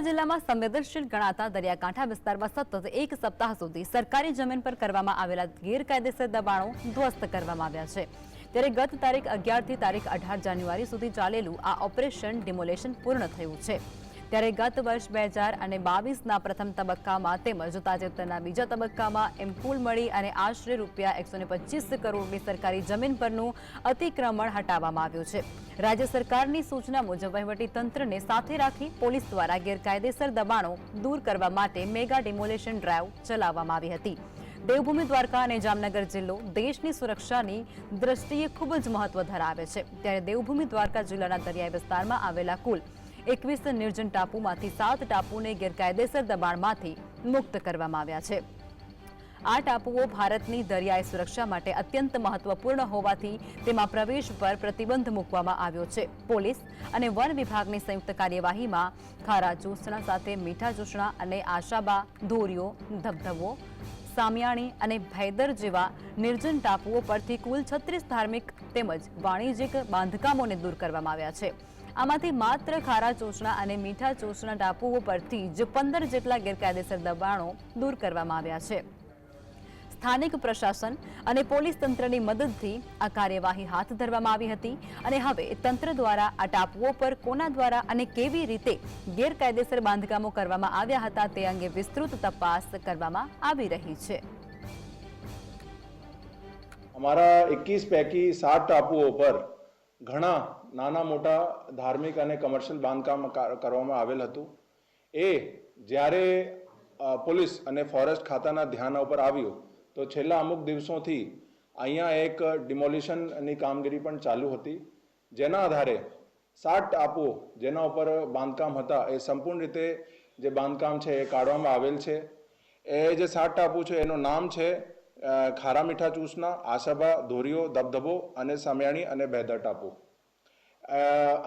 જિલ્લામાં સંવેદનશીલ ગણાતા દરિયાકાંઠા વિસ્તારમાં સતત એક સપ્તાહ સુધી સરકારી જમીન પર કરવામાં આવેલા ગેરકાયદેસર દબાણો ધ્વસ્ત કરવામાં આવ્યા છે। ત્યારે ગત તારીખ 11 થી તારીખ 18 જાન્યુઆરી સુધી ચાલેલું આ ઓપરેશન ડિમોલેશન પૂર્ણ થયું છે। ત્યારે ગત વર્ષ 2022ના પ્રથમ તબક્કામાં તેમજ તાજેતરના બીજા તબક્કામાં એમ કુલ મળી અને આશરે રૂપિયા 125 કરોડની સરકારી જમીન પરનું અતિક્રમણ હટાવવામાં આવ્યું છે। રાજ્ય સરકારની સૂચના મુજબ વહીવટી તંત્રને સાથે રાખી પોલીસ દ્વારા ગેરકાયદેસર દબાણો દૂર કરવા માટે મેગા ડિમોલેશન ડ્રાઈવ ચલાવવામાં આવી હતી। દેવભૂમિ દ્વારકા અને જામનગર જિલ્લો દેશની સુરક્ષાની દ્રષ્ટિએ ખૂબ જ મહત્વ ધરાવે છે। ત્યારે દેવભૂમિ દ્વારકા જિલ્લાના દરિયાઈ વિસ્તારમાં આવેલા કુલ 21 નિર્જન ટાપુમાંથી 7 ટાપુને ગેરકાયદેસર દબાણમાંથી મુક્ત કરવામાં આવ્યા છે। આ ટાપુઓ ભારતની દરિયાઈ સુરક્ષા માટે અત્યંત મહત્વપૂર્ણ હોવાથી તેમાં પ્રવેશ પર પ્રતિબંધ મૂકવામાં આવ્યો છે। પોલીસ અને વન વિભાગની સંયુક્ત કાર્યવાહીમાં ખારા ચોસણા સાથે મીઠા ચોસણા અને આશાબા, ધોરીઓ, ધબધબો, સામિયાણી અને ભૈદર જેવા નિર્જન ટાપુઓ પરથી કુલ 36 ધાર્મિક તેમજ વાણિજ્યિક બાંધકામોને દૂર કરવામાં આવ્યા છે। આમાંથી માત્ર ખારા ચોસણા અને મીઠા ચોસણા ટાપુઓ પરથી જ 15 જેટલા ગેરકાયદેસર દબાણો દૂર કરવામાં આવ્યા છે। સ્થાનિક પ્રશાસન અને પોલીસ તંત્રની મદદથી આ કાર્યવાહી હાથ ધરવામાં આવી હતી અને હવે તંત્ર દ્વારા આ ટાપુઓ પર કોના દ્વારા અને કેવી રીતે ગેરકાયદેસર બાંધકામો કરવામાં આવ્યા હતા તે અંગે વિસ્તૃત તપાસ કરવામાં આવી રહી છે। અમારા 21 પૈકી 7 ટાપુઓ પર ઘણા નાના મોટા ધાર્મિક અને કમર્શિયલ બાંધકામ કરવામાં આવેલ હતું। એ જ્યારે પોલીસ અને ફોરેસ્ટ ખાતાના ધ્યાન ઉપર આવ્યું તો છેલ્લા અમુક દિવસોથી અહીંયા એક ડિમોલિશનની કામગીરી પણ ચાલુ હતી, જેના આધારે 7 ટાપુઓ જેના ઉપર બાંધકામ હતા એ સંપૂર્ણ રીતે જે બાંધકામ છે એ કાઢવામાં આવેલ છે। એ જે 7 ટાપુ છે એનું નામ છે ખારા મીઠા ચોસના, આશાબા, ધોરીઓ, ધબધબો અને સામિયાણી અને ભૈદર ટાપુ।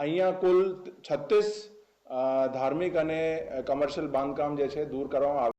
અહીંયા કુલ 36 ધાર્મિક અને કમર્શિયલ બાંધકામ જે છે દૂર કરવામાં